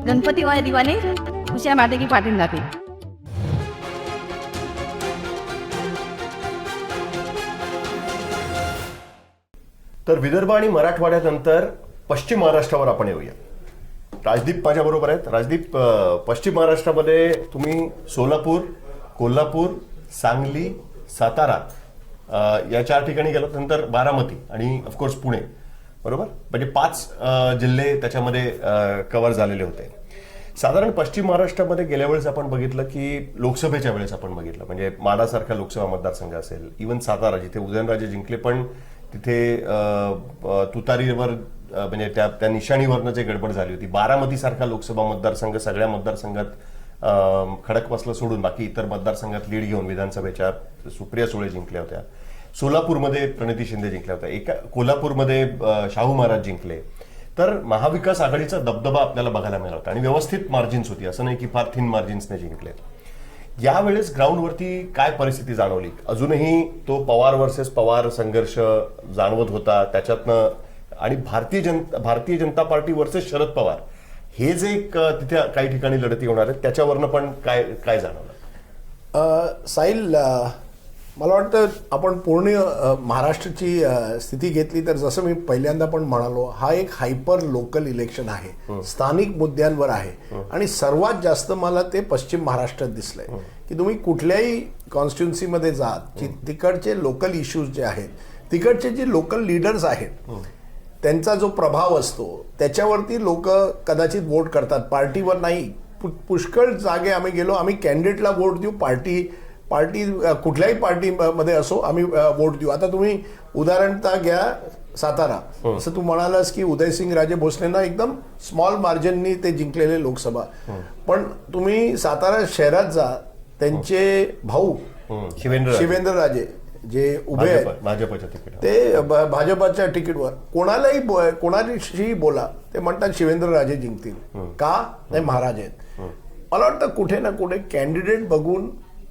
Ganpati Y दिवाने खुशियाँ बांटेगी पाटील जाते. तर विदर्भ आणि मराठवाड्यानंतर पश्चिम महाराष्ट्रावर आपण येऊया. राजदीप माझ्या बरोबर आहेत. राजदीप, पश्चिम महाराष्ट्रामध्ये तुम्ही सोलापूर, कोल्हापूर, सांगली, सातारा या 4 ठिकाणी गेलो, नंतर बारामती आणि ऑफकोर्स पुणे, बरोबर? म्हणजे 5 जिल्हे त्याच्यामध्ये कव्हर झालेले होते. साधारण पश्चिम महाराष्ट्रामध्ये गेल्या वेळेस आपण बघितलं की लोकसभेच्या वेळेस आपण बघितलं, म्हणजे माढासारखा लोकसभा मतदारसंघ असेल, इव्हन सातारा जिथे उदयनराजे जिंकले, पण तिथे तुतारीवर म्हणजे त्या निशाणीवरनं जे गडबड झाली होती. बारामती सारखा लोकसभा मतदारसंघ सगळ्या मतदारसंघात खडकवासला सोडून बाकी इतर मतदारसंघात लीड घेऊन विधानसभेच्या सुप्रिया सुळे जिंकल्या होत्या. सोलापूरमध्ये प्रणिती शिंदे जिंकल्या होत्या. कोल्हापूरमध्ये शाहू महाराज जिंकले. तर महाविकास आघाडीचा दबदबा आपल्याला बघायला मिळाला होता आणि व्यवस्थित मार्जिन्स होती, असं नाही की फार थिन मार्जिन्सने जिंकले. यावेळेस ग्राउंडवरती काय परिस्थिती जाणवली? अजूनही तो पवार वर्सेस पवार संघर्ष जाणवत होता त्याच्यातनं, आणि भारतीय जनता पार्टी वर्सेस शरद पवार हे जे तिथे काही ठिकाणी लढती होणार आहेत त्याच्यावरनं पण काय जाणवलं? साहिल, मला वाटतं आपण पूर्ण महाराष्ट्राची स्थिती घेतली तर जसं मी पहिल्यांदा पण म्हणालो, हा एक हायपर लोकल इलेक्शन आहे, स्थानिक मुद्द्यांवर आहे. आणि सर्वात जास्त मला ते पश्चिम महाराष्ट्रात दिसलंय की तुम्ही कुठल्याही कॉन्स्टिट्युन्सीमध्ये जात, तिकडचे लोकल इश्यूज जे आहेत, तिकडचे जे लोकल लीडर्स आहेत त्यांचा जो प्रभाव असतो त्याच्यावरती लोक कदाचित वोट करतात, पार्टीवर नाही. पुष्कळ जागे आम्ही गेलो, आम्ही कॅन्डिडेटला वोट देऊ, पार्टी कुठल्याही पार्टीमध्ये असो आम्ही वोट देऊ. आता तुम्ही उदाहरणतः घ्या सातारा, असं तू म्हणालास की उदयसिंग राजे भोसलेंना एकदम स्मॉल मार्जिननी ते जिंकलेले लोकसभा. पण तुम्ही सातारा शहरात जा, त्यांचे भाऊ शिवेंद्र राजे जे उभे आहेत भाजपच्या तिकीट, ते भाजपच्या तिकीटवर कोणाशी बोला ते म्हणतात शिवेंद्र राजे जिंकतील. का? नाही, महाराज आहेत. मला वाटतं कुठे ना कुठे कॅन्डिडेट बघून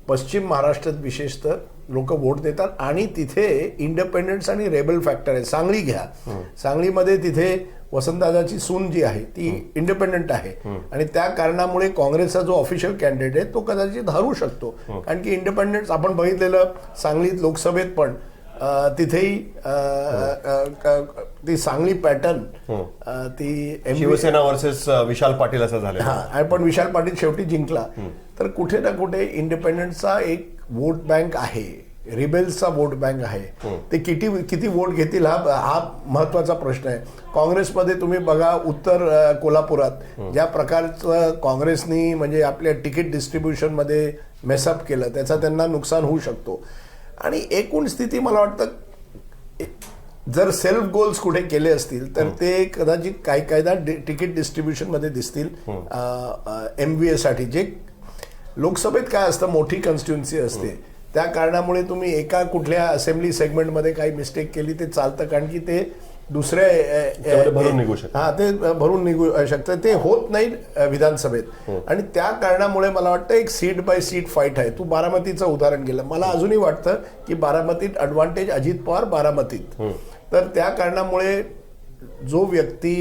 पश्चिम महाराष्ट्रात विशेषतः लोक वोट देतात आणि तिथे इंडिपेंडन्स आणि रेबल फॅक्टर आहे. सांगली घ्या, सांगलीमध्ये तिथे वसंतदादाची सून जी आहे ती इंडिपेंडंट आहे आणि त्या कारणामुळे काँग्रेसचा जो ऑफिशियल कॅन्डिडेट आहे तो कदाचित हरू शकतो. कारण की इंडिपेंडन्स आपण बघितलेलं सांगलीत लोकसभेत पण तिथेही ती सांगली पॅटर्न ती शिवसेना वर्सेस विशाल पाटील असं झालं. हा, पण विशाल पाटील शेवटी जिंकला. तर कुठे ना कुठे इंडिपेंडन्सचा एक वोट बँक आहे, रिबेल्सचा वोट बँक आहे. ते किती वोट घेतील हा महत्वाचा प्रश्न आहे. काँग्रेसमध्ये तुम्ही बघा, उत्तर कोल्हापुरात ज्या प्रकारचं काँग्रेसनी म्हणजे आपल्या तिकीट डिस्ट्रीब्युशनमध्ये मेसअप केलं त्याचा त्यांना नुकसान होऊ शकतो. आणि एकूण स्थिती मला वाटतं जर सेल्फ गोल्स कुठे केले असतील तर ते कदाचित कायदा तिकीट डिस्ट्रीब्युशनमध्ये दिसतील MVA साठी. जे लोकसभेत काय असतं, मोठी कॉन्स्टिट्युन्सी असते, त्या कारणामुळे तुम्ही एका कुठल्या असेंब्ली सेगमेंटमध्ये काही मिस्टेक केली ते चालतं, कारण की ते दुसऱ्या भरून निघू शकतं, ते भरून निघू शकतं. ते होत नाही विधानसभेत. आणि त्या कारणामुळे मला वाटतं एक सीट बाय सीट फाईट आहे. तू बारामतीचं उदाहरण गेलं, मला अजूनही वाटतं की बारामतीत ॲडव्हान्टेज अजित पवार बारामतीत. तर त्या कारणामुळे जो व्यक्ती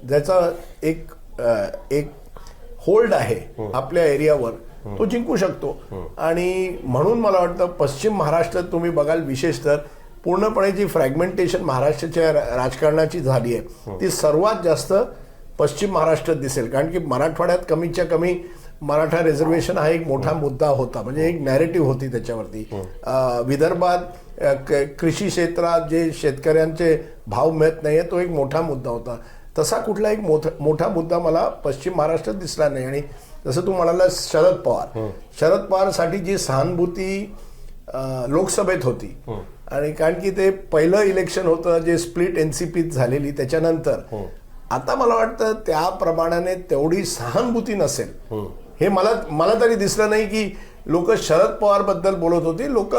ज्याचा एक होल्ड आहे आपल्या एरियावर तो जिंकू शकतो. आणि म्हणून मला वाटतं पश्चिम महाराष्ट्रात तुम्ही बघाल विशेषतः पूर्णपणे जी फ्रॅगमेंटेशन महाराष्ट्राच्या राजकारणाची झाली आहे ती सर्वात जास्त पश्चिम महाराष्ट्रात दिसेल. कारण की मराठवाड्यात कमीच्या कमी मराठा रिझर्वेशन हा एक मोठा मुद्दा होता, म्हणजे एक नॅरेटिव्ह होती त्याच्यावरती. विदर्भात कृषी क्षेत्रात जे शेतकऱ्यांचे भाव मिळत नाही तो एक मोठा मुद्दा होता. तसा कुठला एक मोठा मुद्दा मला पश्चिम महाराष्ट्रात दिसला नाही. आणि जसं तू म्हणाला शरद पवारसाठी जी सहानुभूती लोकसभेत होती, आणि कारण की ते पहिलं इलेक्शन होतं जे स्प्लिट NCPत झालेली, त्याच्यानंतर आता मला वाटतं त्या प्रमाणाने तेवढी सहानुभूती नसेल. हे मला तरी दिसलं नाही की लोक शरद पवार बद्दल बोलत होते, लोक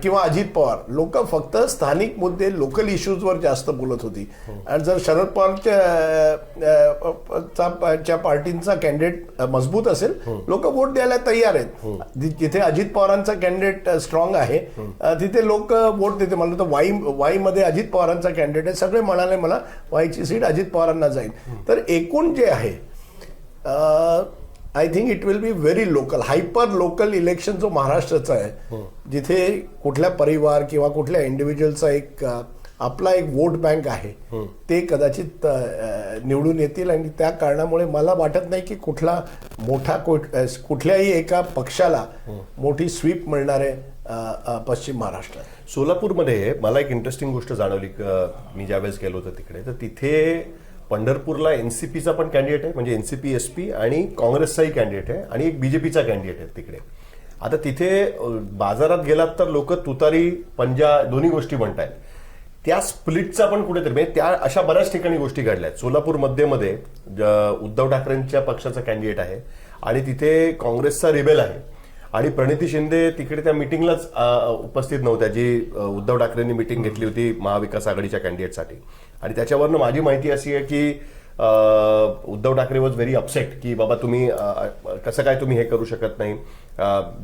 किंवा अजित पवार, लोक फक्त स्थानिक मुद्दे लोकल इश्यूजवर जास्त बोलत होती. आणि जर शरद पवारच्या पार्टींचा कॅन्डिडेट मजबूत असेल लोक वोट द्यायला तयार आहेत. जिथे अजित पवारांचा कॅन्डिडेट स्ट्रॉंग आहे तिथे लोक वोट देते. मला तर वाईमध्ये अजित पवारांचा कॅन्डिडेट आहे, सगळे म्हणाले मला वाईची सीट अजित पवारांना जाईल. तर एकूण जे आहे I think it will be very local, hyper local election जो महाराष्ट्राचा आहे, जिथे कुठल्या परिवार किंवा कुठल्या इंडिव्हिज्युअलचा एक आपला एक वोट बँक आहे, ते कदाचित निवडून येतील. आणि त्या कारणामुळे मला वाटत नाही की कुठला मोठा कुठल्याही एका पक्षाला मोठी स्वीप मिळणार आहे पश्चिम महाराष्ट्रात. सोलापूरमध्ये मला एक इंटरेस्टिंग गोष्ट जाणवली. मी ज्यावेळेस गेलो होतो तिकडे, तर तिथे पंढरपूरला एनसीपीचा पण कॅन्डिडेट आहे, म्हणजे एनसीपी एसपी, आणि काँग्रेसचाही कॅन्डिडेट आहे, आणि एक बीजेपीचा कॅन्डिडेट आहे तिकडे. आता तिथे बाजारात गेलात तर लोक तुतारी पंजा दोन्ही गोष्टी म्हणतायत. त्या स्प्लिटचा पण कुठेतरी, म्हणजे त्या अशा बऱ्याच ठिकाणी गोष्टी घडल्या आहेत. सोलापूर मध्ये उद्धव ठाकरेंच्या पक्षाचा कॅन्डिडेट आहे, आणि तिथे काँग्रेसचा रिबेल आहे, आणि प्रणिती शिंदे तिकडे त्या मिटिंगलाच उपस्थित नव्हत्या, जी उद्धव ठाकरेंनी मिटिंग घेतली होती महाविकास आघाडीच्या कॅन्डिडेटसाठी. आणि त्याच्यावरनं माझी माहिती अशी आहे की Uddhav Thackeray was very upset की बाबा तुम्ही कसं काय तुम्ही हे करू शकत नाही.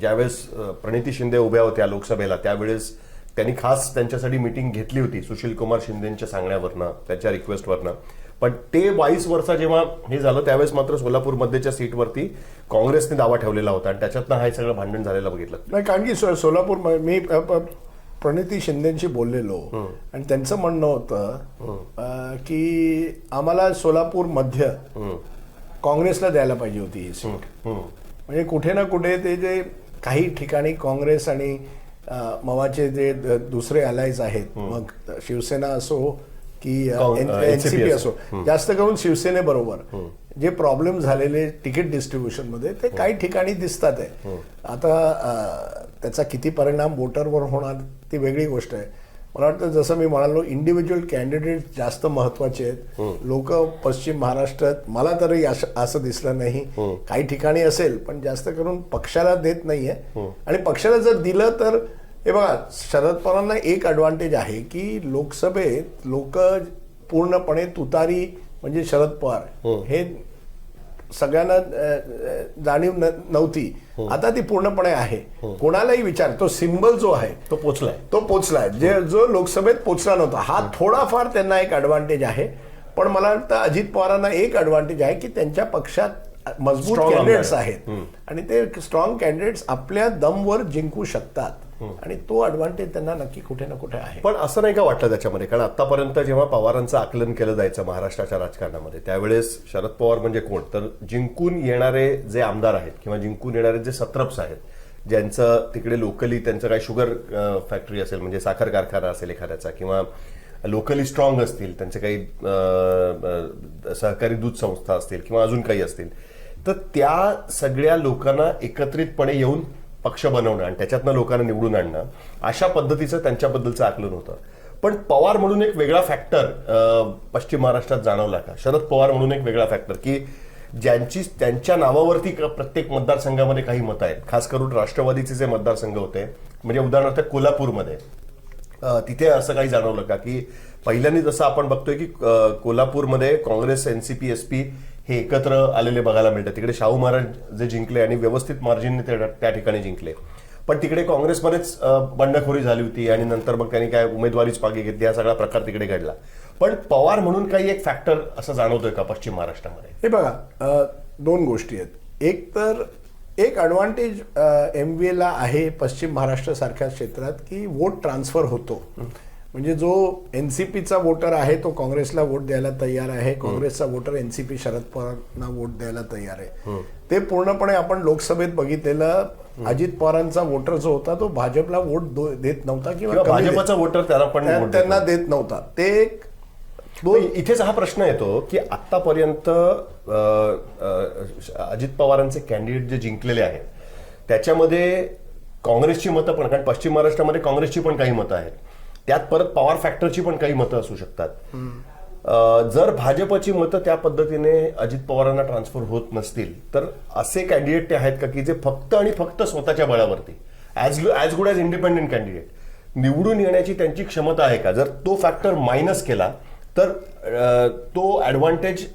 ज्यावेळेस प्रणिती शिंदे उभ्या होत्या लोकसभेला, त्यावेळेस त्यांनी खास त्यांच्यासाठी मिटिंग घेतली होती सुशील कुमार शिंदेच्या सांगण्यावरनं, त्यांच्या रिक्वेस्टवरनं. पण ते 22 वर्ष जेव्हा हे झालं, त्यावेळेस मात्र सोलापूरमध्येच्या सीटवरती काँग्रेसने दावा ठेवलेला होता, आणि त्याच्यातनं हे सगळं भांडण झालेलं बघितलं. नाही, कारण की सोलापूर मी प्रणिती शिंदेशी बोललेलो, आणि त्यांचं म्हणणं होतं की आम्हाला सोलापूर मध्य काँग्रेसला द्यायला पाहिजे होती ही सीट. म्हणजे कुठे ना कुठे ते जे काही ठिकाणी काँग्रेस आणि मवाचे जे दुसरे अलायज आहेत, मग शिवसेना असो की एनसीपी असो, जास्त करून शिवसेनेबरोबर जे प्रॉब्लेम झालेले तिकीट डिस्ट्रीब्युशन मध्ये, ते काही ठिकाणी दिसतात आहे. आता त्याचा किती परिणाम वोटरवर होणार ती वेगळी गोष्ट आहे. मला वाटतं जसं मी म्हणालो, इंडिव्हिज्युअल कॅन्डिडेट जास्त महत्वाचे आहेत. लोक पश्चिम महाराष्ट्रात मला तरी असं दिसलं नाही, काही ठिकाणी असेल, पण जास्त करून पक्षाला देत नाहीये. आणि पक्षाला जर दिलं तर हे बघा, शरद पवारांना एक ॲडव्हान्टेज आहे की लोकसभेत लोक पूर्णपणे तुतारी म्हणजे शरद पवार हे सगळ्यांना जाणीव नव्हती, आता ती पूर्णपणे आहे. कोणालाही विचार, तो सिम्बल जो आहे तो पोचलाय, जो लोकसभेत पोचला नव्हता. हा थोडाफार त्यांना एक ॲडव्हान्टेज आहे. पण मला वाटतं अजित पवारांना एक ॲडव्हान्टेज आहे की त्यांच्या पक्षात मजबूत कॅन्डिडेट्स आहेत, आणि ते स्ट्रॉंग कॅन्डिडेट्स आपल्या दमवर जिंकू शकतात, आणि तो ॲडव्हान्टेज त्यांना नक्की कुठे ना कुठे आहे. पण असं नाही का वाटलं त्याच्यामध्ये, कारण आतापर्यंत जेव्हा पवारांचं आकलन केलं जायचं महाराष्ट्राच्या राजकारणामध्ये, त्यावेळेस शरद पवार म्हणजे कोण, तर जिंकून येणारे जे आमदार आहेत किंवा जिंकून येणारे जे सत्रप्स आहेत, ज्यांचं तिकडे लोकली त्यांचं काही शुगर फॅक्टरी असेल, म्हणजे साखर कारखाना असेल एखाद्याचा, किंवा लोकली स्ट्रॉंग असतील, त्यांचे काही सहकारी दूध संस्था असतील किंवा अजून काही असतील, तर त्या सगळ्या लोकांना एकत्रितपणे येऊन पक्ष बनवणं आणि त्याच्यातनं लोकांना निवडून आणणं, अशा पद्धतीचं त्यांच्याबद्दलचं आकलन होतं. पण पवार म्हणून एक वेगळा फॅक्टर पश्चिम महाराष्ट्रात जाणवला का? शरद पवार म्हणून एक वेगळा फॅक्टर की त्यांच्या नावावरती प्रत्येक मतदारसंघामध्ये काही मतं आहेत. खास करून राष्ट्रवादीचे जे मतदारसंघ होते, म्हणजे उदाहरणार्थ कोल्हापूरमध्ये, तिथे असं काही जाणवलं का की पहिल्यांदा जसं आपण बघतोय की कोल्हापूरमध्ये काँग्रेस, एनसीपी, एसपी हे एकत्र आलेले बघायला मिळतात. तिकडे शाहू महाराज जे जिंकले आणि व्यवस्थित मार्जिनने त्या ठिकाणी जिंकले, पण तिकडे काँग्रेसमध्येच बंडखोरी झाली होती, आणि नंतर मग त्यांनी काय उमेदवारीच मागे घेतली, हा सगळा प्रकार तिकडे घडला. पण पवार म्हणून काही एक फॅक्टर असं जाणवतोय का पश्चिम महाराष्ट्रामध्ये? हे बघा, दोन गोष्टी आहेत. एक तर एक ॲडव्हान्टेज MVA आहे पश्चिम महाराष्ट्र सारख्या क्षेत्रात की वोट ट्रान्सफर होतो. म्हणजे जो एनसीपीचा वोटर आहे तो काँग्रेसला वोट द्यायला तयार आहे, काँग्रेसचा वोटर एनसीपी शरद पवारांना वोट द्यायला तयार आहे. ते पूर्णपणे आपण लोकसभेत बघितलेलं, अजित पवारांचा वोटर जो होता तो भाजपला वोट देत नव्हता किंवा भाजपचा वोटर त्यांना देत नव्हता. ते एक इथेच हा प्रश्न येतो की आतापर्यंत अजित पवारांचे कॅन्डिडेट जे जिंकलेले आहेत त्याच्यामध्ये काँग्रेसची मतं पण, कारण पश्चिम महाराष्ट्रामध्ये काँग्रेसची पण काही मतं आहेत, त्यात परत पवार फॅक्टरची पण काही मतं असू शकतात. जर भाजपची मतं त्या पद्धतीने अजित पवारांना ट्रान्सफर होत नसतील, तर असे कॅन्डिडेट ते आहेत का की जे फक्त आणि फक्त स्वतःच्या बळावरती as good as independent candidate निवडून येण्याची त्यांची क्षमता आहे का? जर तो फॅक्टर मायनस केला तर तो ॲडव्हान्टेज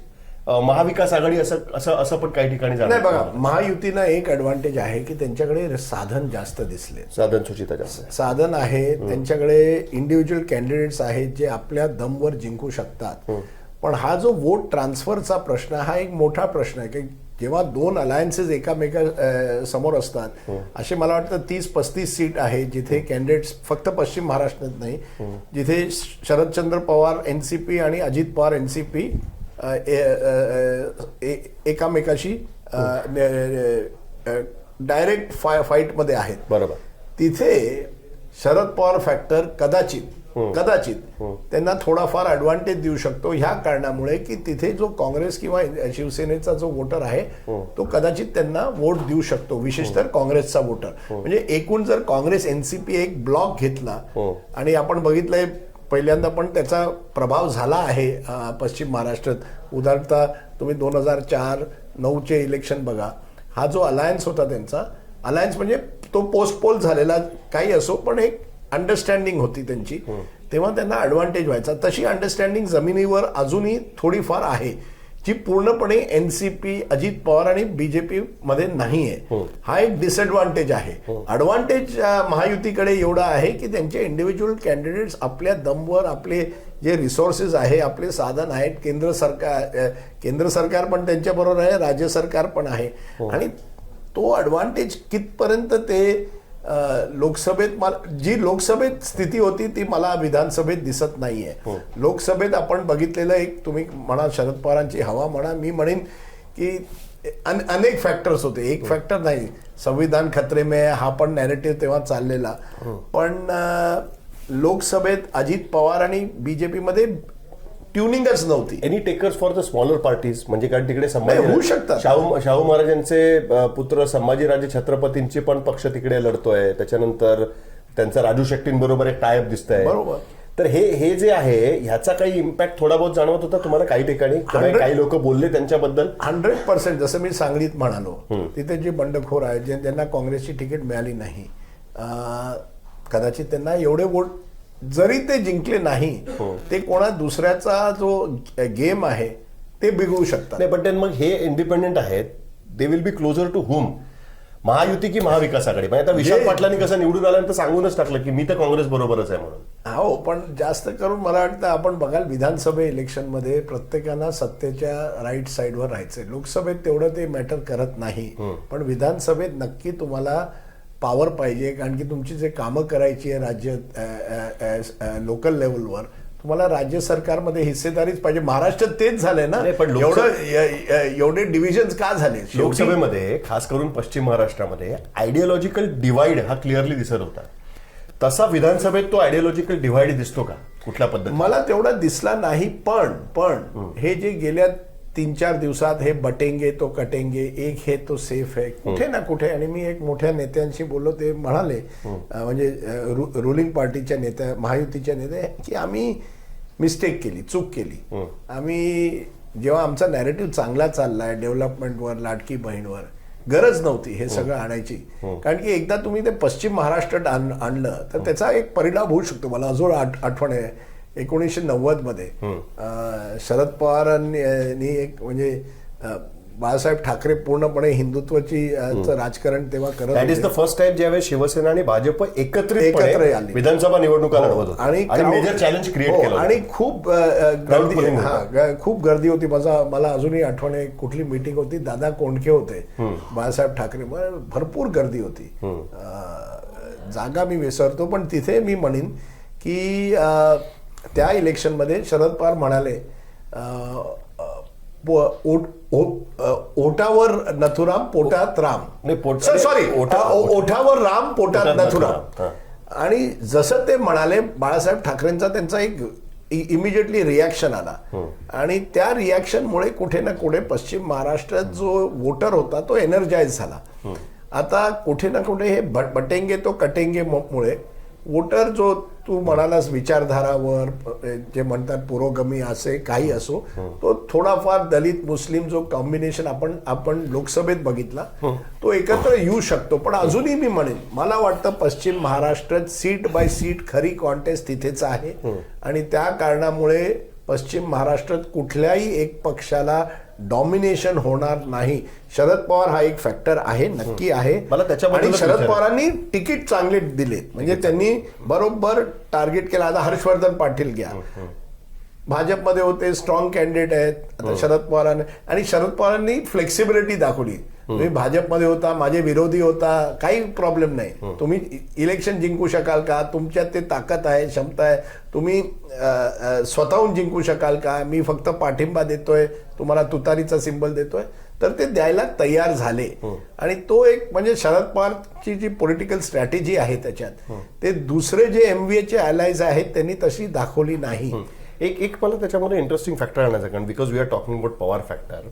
महाविकास आघाडी असं पण काही ठिकाणी नाही. बघा, महायुतीला एक ॲडव्हान्टेज आहे की त्यांच्याकडे साधन जास्त दिसले, साधन सुचिता जास्त साधन आहे त्यांच्याकडे, इंडिव्हिज्युअल कॅन्डिडेट्स आहेत जे आपल्या दमवर जिंकू शकतात. पण हा जो वोट ट्रान्सफरचा प्रश्न हा एक मोठा प्रश्न आहे की जेव्हा दोन अलायन्सेस एकामेका समोर असतात असे मला वाटतं 30-35 सीट आहे जिथे कॅन्डिडेट्स फक्त पश्चिम महाराष्ट्रात नाही, जिथे शरदचंद्र पवार एनसीपी आणि अजित पवार एनसीपी एकामेकाशी डायरेक्ट फाईटमध्ये आहेत. बरोबर. तिथे शरद पवार फॅक्टर कदाचित त्यांना थोडाफार ॲडव्हान्टेज देऊ शकतो ह्या कारणामुळे की तिथे जो काँग्रेस किंवा शिवसेनेचा जो वोटर आहे तो कदाचित त्यांना वोट देऊ शकतो, विशेषतः काँग्रेसचा वोटर. म्हणजे एकूण जर काँग्रेस एनसीपी एक ब्लॉक घेतला आणि आपण बघितलंय पहिल्यांदा पण त्याचा प्रभाव झाला आहे पश्चिम महाराष्ट्रात. उदाहरणतः तुम्ही 2004-09चे इलेक्शन बघा, हा जो अलायन्स होता त्यांचा, अलायन्स म्हणजे तो पोस्टपोल झालेला काही असो पण एक अंडरस्टँडिंग होती त्यांची, तेव्हा त्यांना ॲडव्हान्टेज व्हायचा. तशी अंडरस्टँडिंग जमिनीवर अजूनही थोडीफार आहे जी पूर्णपणे एनसीपी अजित पवार आणि बीजेपी मध्ये नाही आहे. हा एक डिसएडव्हान्टेज आहे. ॲडव्हान्टेज महायुतीकडे एवढा आहे की त्यांचे इंडिव्हिज्युअल कॅन्डिडेट्स आपल्या दमवर, आपले जे रिसोर्सेस आहे, आपले साधन आहेत, केंद्र सरकार पण त्यांच्याबरोबर आहे, राज्य सरकार पण आहे. आणि तो ॲडव्हान्टेज कितपर्यंत ते लोकसभेत, जी लोकसभेत स्थिती होती ती मला विधानसभेत दिसत नाहीये. लोकसभेत आपण बघितलेलं एक, तुम्ही म्हणा शरद पवारांची हवा म्हणा, मी म्हणेन की अनेक फॅक्टर्स होते, एक फॅक्टर नाही. संविधान खतरे में हा पण नॅरेटिव्ह तेव्हा चाललेला, पण लोकसभेत अजित पवार आणि बीजेपी मध्ये ट्युनिंगच नव्हती. Any takers for the smaller parties, म्हणजे कारण तिकडे होऊ शकतात. शाहू महाराजांचे पुत्र संभाजीराजे छत्रपतींचे पण पक्ष तिकडे लढतोय, त्याच्यानंतर त्यांचा राजू शेट्टींबरोबर एक टायअप दिसतंय. बरोबर. तर हे जे आहे ह्याचा काही इम्पॅक्ट थोडा बहुत जाणवत होता तुम्हाला काही ठिकाणी? काही लोक बोलले त्यांच्याबद्दल? 100%. जसं मी सांगलीत म्हणालो, तिथे जे बंडखोर आहेत, ज्यांना काँग्रेसची तिकीट मिळाली नाही, कदाचित त्यांना एवढे वोट जरी ते जिंकले नाही, ते कोणा दुसऱ्याचा जो गेम आहे ते बिघडू शकतात. नाही, पण मग हे इंडिपेंडेंट आहेत, they will be closer to home, महायुती की महाविकास आघाडी? म्हणजे आता विशाल पाटलांनी कसं निवडून आल्यानंतर सांगूनच टाकलं की मी तर काँग्रेस बरोबरच आहे म्हणून. हो, पण जास्त करून मला वाटतं आपण बघाल विधानसभा इलेक्शनमध्ये प्रत्येकानं सत्तेच्या राईट साईडवर राहायचंय. लोकसभेत तेवढं ते मॅटर करत नाही, पण विधानसभेत नक्की तुम्हाला पॉवर पाहिजे, कारण की तुमची जे कामं करायची आहे राज्य लोकल लेवलवर, तुम्हाला राज्य सरकारमध्ये हिस्सेदारीच पाहिजे. महाराष्ट्रात तेच झालंय ना, पण एवढे डिव्हिजन्स का झाले लोकसभेमध्ये, खास करून पश्चिम महाराष्ट्रामध्ये आयडियोलॉजिकल डिवाइड हा क्लिअरली दिसत होता. तसा विधानसभेत तो आयडियोलॉजिकल डिवाइड दिसतो का कुठल्या पद्धतीने? मला तेवढा दिसला नाही. पण हे जे गेल्या 3-4 दिवसात हे बटेंगे तो कटेंगे, एक हे तो सेफ आहे कुठे ना कुठे. आणि मी एक मोठ्या नेत्यांशी बोललो, ते म्हणाले म्हणजे रुलिंग पार्टीच्या नेत्या, महायुतीच्या नेते, की आम्ही मिस्टेक केली, चूक केली. आम्ही जेव्हा आमचा नॅरेटिव्ह चांगला चाललाय डेव्हलपमेंटवर, लाडकी बहीणवर, गरज नव्हती हे सगळं आणायची. कारण की एकदा तुम्ही ते पश्चिम महाराष्ट्रात आणलं तर त्याचा एक परिणाम होऊ शकतो. मला अजून आठवण आहे 1990 मध्ये शरद पवारांनी एक म्हणजे बाळासाहेब ठाकरे पूर्णपणे हिंदुत्वाची राजकारण तेव्हा करत. That is the first time ज्यावेळेस शिवसेना आणि भाजप एकत्र आली विधानसभा निवडणुका लढवत होते आणि मेजर चॅलेंज क्रिएट केलं आणि खूप गर्दी होती. मला अजूनही आठवण आहे, कुठली मीटिंग होती, दादा कोंडके होते, बाळासाहेब ठाकरे, भरपूर गर्दी होती. जागा मी विसरतो, पण तिथे मी म्हणेन की त्या इलेक्शनमध्ये शरद पवार म्हणाले ओठावर नथुराम पोटात राम, सॉरी ओठावर राम पोटात नथुराम. आणि जसं ते म्हणाले, बाळासाहेब ठाकरेंचा त्यांचा एक इमिजिएटली रिॲक्शन आला आणि त्या रिॲक्शनमुळे कुठे ना कुठे पश्चिम महाराष्ट्रात जो वोटर होता तो एनर्जाइज झाला. आता कुठे ना कुठे हे बटेंगे तो कटेंगे मुळे वोटर जो तू म्हणालास विचारधारावर जे म्हणतात पुरोगामी असे काही असो, तो थोडाफार दलित मुस्लिम जो कॉम्बिनेशन आपण लोकसभेत बघितला तो एकत्र येऊ शकतो. पण अजूनही मी म्हणेन, मला वाटतं पश्चिम महाराष्ट्रात सीट बाय सीट खरी कॉन्टेस्ट तिथेच आहे आणि त्या कारणामुळे पश्चिम महाराष्ट्रात कुठल्याही एक पक्षाला डॉमिनेशन होणार नाही. शरद पवार हा एक फॅक्टर आहे, नक्की आहे. आणि शरद पवारांनी तिकीट चांगले दिलेत, म्हणजे त्यांनी बरोबर टार्गेट केला. आता हर्षवर्धन पाटील घ्या, भाजपमध्ये होते, स्ट्रॉंग कॅन्डिडेट आहेत. आता शरद पवारांनी, आणि शरद पवारांनी फ्लेक्सिबिलिटी दाखवली. तुम्ही भाजपमध्ये होता, माझे विरोधी होता, काही प्रॉब्लेम नाही, तुम्ही इलेक्शन जिंकू शकाल का, तुमच्यात ते ताकद आहे, क्षमता आहे, तुम्ही स्वतःहून जिंकू शकाल का, मी फक्त पाठिंबा देतोय, तुम्हाला तुतारीचा सिंबल देतोय, तर ते द्यायला तयार झाले. आणि तो एक म्हणजे शरद पवारची जी पॉलिटिकल स्ट्रॅटेजी आहे त्याच्यात, ते दुसरे जे MVAचे अलायज आहेत त्यांनी तशी दाखवली नाही. एक मला त्याच्यामध्ये इंटरेस्टिंग फॅक्टर आणायचं, कारण because we are talking about power factor.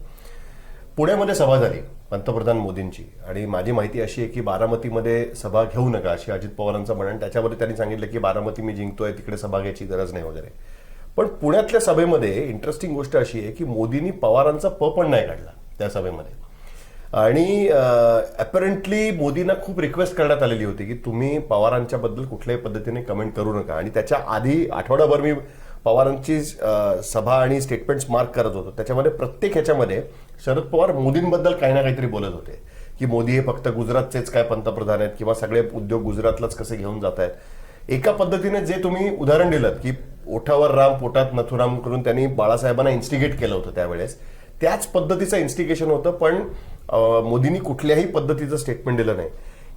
पुण्यामध्ये सभा झाली पंतप्रधान मोदींची, आणि माझी माहिती अशी आहे की बारामतीमध्ये सभा घेऊ नका अशी अजित पवारांचं म्हणणं. त्याच्यामध्ये त्यांनी सांगितलं की बारामती मी जिंकतोय, तिकडे सभा घ्यायची गरज नाही वगैरे. पण पुण्यातल्या सभेमध्ये इंटरेस्टिंग गोष्ट अशी आहे की मोदींनी पवारांचा पण नाही काढला त्या सभेमध्ये. आणि अपॅरेंटली मोदींना खूप रिक्वेस्ट करण्यात आलेली होती की तुम्ही पवारांच्या बद्दल कुठल्याही पद्धतीने कमेंट करू नका. आणि त्याच्या आधी आठवडाभर मी पवारांची सभा आणि स्टेटमेंट्स मार्क करत होतो. त्याच्यामध्ये प्रत्येक ह्याच्यामध्ये शरद पवार मोदींबद्दल काही ना काहीतरी बोलत होते की मोदी हे फक्त गुजरातचेच काय पंतप्रधान आहेत, किंवा सगळे उद्योग गुजरातलाच कसे घेऊन जात आहेत. एका पद्धतीने जे तुम्ही उदाहरण दिलं की ओठावर राम पोटात नथुराम करून त्यांनी बाळासाहेबांना इन्स्टिगेट केलं होतं त्यावेळेस, त्याच पद्धतीचं इन्स्टिगेशन होतं. पण मोदींनी कुठल्याही पद्धतीचं स्टेटमेंट दिलं नाही.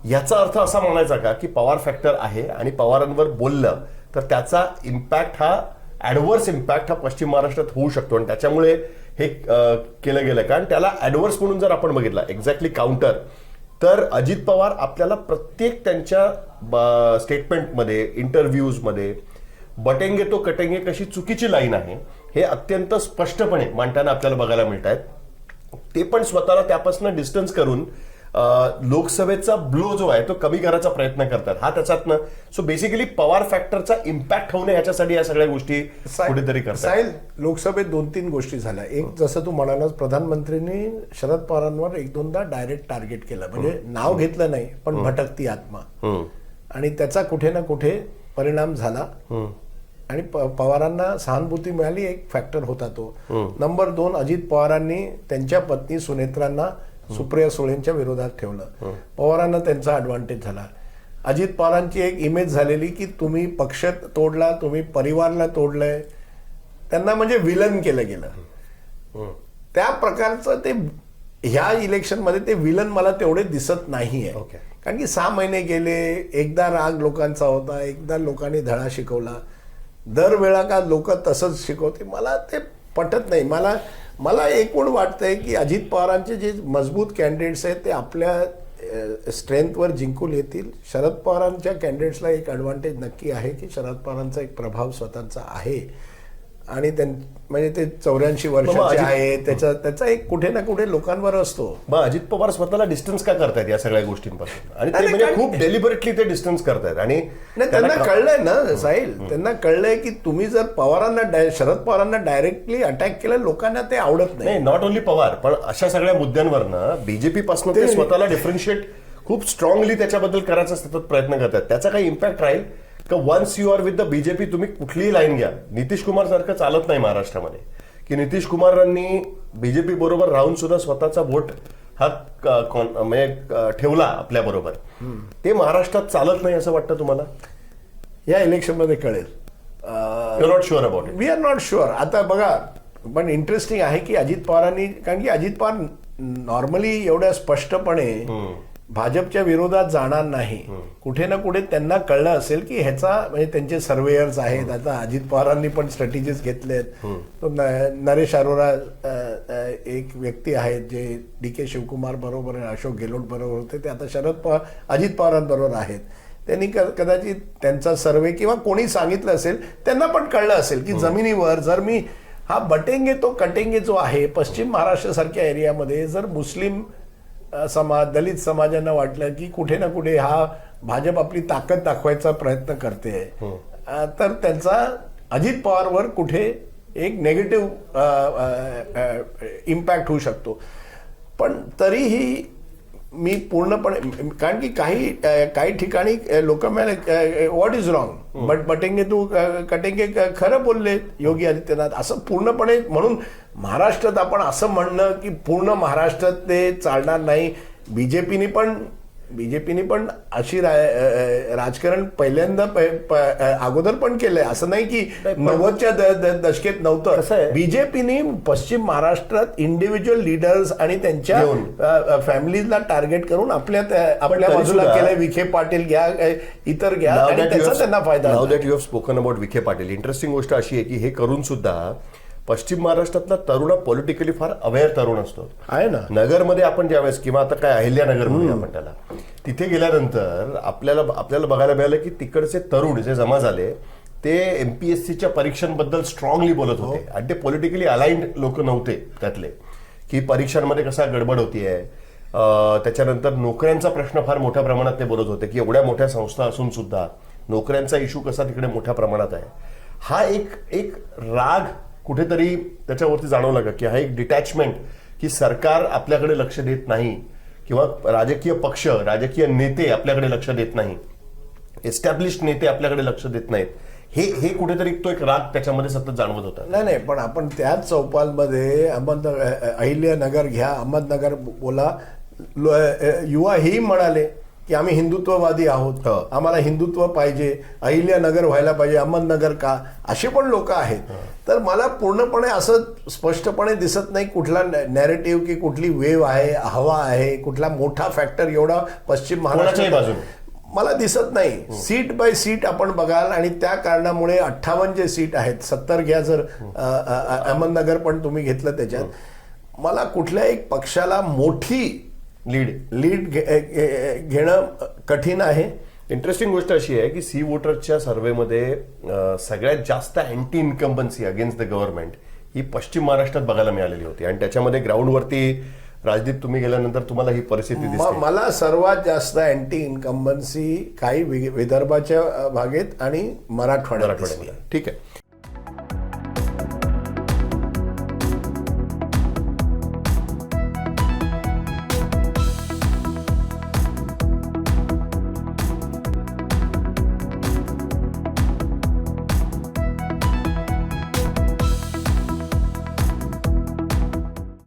याचा अर्थ असा म्हणायचा का की पॉवर फॅक्टर आहे आणि पवारांवर बोललं तर त्याचा इम्पॅक्ट हा ऍडव्हर्स इम्पॅक्ट हा पश्चिम महाराष्ट्रात होऊ शकतो, आणि त्याच्यामुळे हे केलं गेलं. कारण त्याला ऍडव्हर्स म्हणून जर आपण बघितला एक्झॅक्टली काउंटर, तर अजित पवार आपल्याला प्रत्येक त्यांच्या स्टेटमेंटमध्ये, इंटरव्ह्यूजमध्ये बटेंगे तो कटेंगे कशी चुकीची लाईन आहे हे अत्यंत स्पष्टपणे मांडताना आपल्याला बघायला मिळत आहेत. ते पण स्वतःला त्यापासून डिस्टन्स करून लोकसभेचा ब्लो जो आहे तो कमी करायचा प्रयत्न करतात. हा त्याच्यातनं सो बेसिकली पॉवर फॅक्टरचा इम्पॅक्ट होऊ नये याच्यासाठी या सगळ्या गोष्टी कुठेतरी करतात. साहिल, लोकसभेत 2-3 गोष्टी झाल्या. एक, जसं तू म्हणालास, प्रधानमंत्र्यांनी शरद पवारांवर 1-2दा डायरेक्ट टार्गेट केलं, म्हणजे नाव घेतलं नाही पण भटकती आत्मा, आणि त्याचा कुठे ना कुठे परिणाम झाला. आणि पवारांना सहानुभूती मिळाली, एक फॅक्टर होता तो. नंबर 2, अजित पवारांनी त्यांच्या पत्नी सुनेत्रांना सुप्रिया सुळेंच्या विरोधात ठेवलं. पवारांना त्यांचा ॲडव्हान्टेज झाला. अजित पवारांची एक इमेज झालेली की तुम्ही पक्ष तोडला, तुम्ही परिवारला तोडलंय, त्यांना म्हणजे विलन केलं गेलं. त्या प्रकारचं ते ह्या इलेक्शनमध्ये ते विलन मला तेवढे दिसत नाहीये. कारण की 6 महिने गेले, एकदा राग लोकांचा होता, एकदा लोकांनी धडा शिकवला, दरवेळा का लोक तसंच शिकवते, मला ते पटत नाही. मला एकूण वाटतंय की अजित पवारांचे जे मजबूत कॅन्डिडेट्स आहेत ते आपल्या स्ट्रेंथवर जिंकून येतील. शरद पवारांच्या कॅन्डिडेट्सला एक ॲडव्हान्टेज नक्की आहे की शरद पवारांचा एक प्रभाव स्वतःचा आहे, आणि म्हणजे ते 84 वर्षाचे आहे, त्याचा एक कुठे ना कुठे लोकांवर असतो. मग अजित पवार स्वतःला डिस्टन्स का करतायत या सगळ्या गोष्टींपासून, आणि ते म्हणजे खूप डेलिबरेटली ते डिस्टन्स करतायत. आणि त्यांना कळलंय ना साहिल, त्यांना कळलंय की तुम्ही जर शरद पवारांना डायरेक्टली अटॅक केलं, लोकांना ते आवडत नाही. नॉट ओनली पवार, पण अशा सगळ्या मुद्द्यांवरनं बीजेपी पासून ते स्वतःला डिफरन्शिएट खूप स्ट्रॉंगली त्याच्याबद्दल करायचा सतत प्रयत्न करतात. त्याचा काही इम्पॅक्ट राहील का? Once you are with the BJP, तुम्ही कुठलीही लाईन घ्या, नितीश कुमार सारखं चालत नाही महाराष्ट्रामध्ये, की नितीश कुमारांनी बीजेपी बरोबर राहून सुद्धा स्वतःचा वोट हा म्हणजे ठेवला आपल्या बरोबर. ते महाराष्ट्रात चालत नाही असं वाटतं तुम्हाला? या इलेक्शनमध्ये कळेल. You not sure about it? We are not sure. आता बघा, पण इंटरेस्टिंग आहे की अजित पवारांनी, कारण की अजित पवार नॉर्मली एवढ्या स्पष्टपणे भाजपच्या विरोधात जाणार नाही. कुठे ना कुठे त्यांना कळलं असेल की ह्याचा म्हणजे त्यांचे सर्वेयर्स आहेत. आता अजित पवारांनी पण स्ट्रॅटेजीज घेतलेत. नरेश अरोरा एक व्यक्ती आहेत जे DK शिवकुमार बरोबर, अशोक गेहलोत बरोबर होते, ते आता अजित पवारांबरोबर आहेत. त्यांनी कदाचित त्यांचा सर्वे किंवा कोणी सांगितलं असेल, त्यांना पण कळलं असेल की जमिनीवर जर मी हा बटेंगे तो कटेंगे जो आहे, पश्चिम महाराष्ट्रासारख्या एरियामध्ये जर मुस्लिम समाज, दलित समाजांना वाटलं की कुठे ना कुठे हा भाजप आपली ताकद दाखवायचा प्रयत्न करते, तर त्यांचा अजित पवारवर कुठे एक नेगेटिव्ह इम्पॅक्ट होऊ शकतो. पण तरीही मी पूर्णपणे, कारण की काही ठिकाणी लोक म्हणाले व्हॉट इज रॉंग, बटेंगे तू कटेंगे, खरं बोलले योगी आदित्यनाथ. असं पूर्णपणे म्हणून महाराष्ट्रात आपण असं म्हणणं की पूर्ण महाराष्ट्रात ते चालणार नाही. बीजेपीने पण बीजेपीने पण अशी राजकारण पहिल्यांदा अगोदर पण केलंय, असं नाही की 90च्या दशकेत कसं नव्हतं. आहे? बीजेपीने पश्चिम महाराष्ट्रात इंडिव्हिज्युअल लीडर्स आणि त्यांच्या फॅमिलीजला टार्गेट करून आपल्या तरी बाजूला सुद्धा- केलंय. विखे पाटील घ्या, इतर घ्या, आणि त्याचा त्यांना फायदा नाव झाला. That you have spoken about Vikhe Patil, interesting गोष्ट अशी आहे की हे करून सुद्धा पश्चिम महाराष्ट्रातला तरुण पॉलिटिकली फार अवेअर तरुण असतो. आहे ना. नगरमध्ये आपण ज्यावेळेस किंवा आता काय अहिल्यानगर म्हणूया आपण त्याला, तिथे गेल्यानंतर आपल्याला बघायला मिळालं की तिकडचे तरुण जे जमा झाले ते एमपीएससीच्या परीक्षांबद्दल स्ट्रॉंगली बोलत होते आणि ते पॉलिटिकली अलाइंड लोक नव्हते त्यातले, की परीक्षांमध्ये कसा गडबड होतीये. त्याच्यानंतर नोकऱ्यांचा प्रश्न फार मोठ्या प्रमाणात ते बोलत होते की एवढ्या मोठ्या संस्था असून सुद्धा नोकऱ्यांचा इश्यू कसा तिकडे मोठ्या प्रमाणात आहे. हा एक राग कुठेतरी त्याच्यावरती जाणवला का, की हा एक डिटॅचमेंट की सरकार आपल्याकडे लक्ष देत नाही किंवा राजकीय पक्ष राजकीय नेते आपल्याकडे लक्ष देत नाही, एस्टॅब्लिश्ड नेते आपल्याकडे लक्ष देत नाहीत. हे कुठेतरी तो एक राग त्याच्यामध्ये सतत जाणवत होता. नाही, पण आपण त्याच चौपालमध्ये अहिल्यानगर घ्या, अहमदनगर बोला, युवा हेही म्हणाले की आम्ही हिंदुत्ववादी आहोत, हो. आम्हाला हिंदुत्व पाहिजे, अहिल्यानगर व्हायला पाहिजे, अहमदनगर का, असे पण लोक आहेत. तर मला पूर्णपणे असं स्पष्टपणे दिसत नाही कुठला नॅरेटिव्ह की कुठली वेव आहे, हवा आहे, कुठला मोठा फॅक्टर एवढा पश्चिम कोणाच्याही महाराष्ट्रात बाजूने मला दिसत नाही. सीट बाय सीट आपण बघाल आणि त्या कारणामुळे 58 जे सीट आहेत, 70 घ्या जर अहमदनगर पण तुम्ही घेतलं त्याच्यात, मला कुठल्या एक पक्षाला मोठी लीड घेणं कठीण आहे. इंटरेस्टिंग गोष्ट अशी आहे की सी वोटरच्या सर्व्हेमध्ये सगळ्यात जास्त anti incumbency against the government ही पश्चिम महाराष्ट्रात बघायला मिळालेली होती आणि त्याच्यामध्ये ग्राउंडवरती राजदीप तुम्ही गेल्यानंतर तुम्हाला ही परिस्थिती दिसते. मला सर्वात जास्त अँटी इन्कम्बन्सी काही विदर्भाच्या भागेत आणि मराठवाड्यात. ठीक आहे.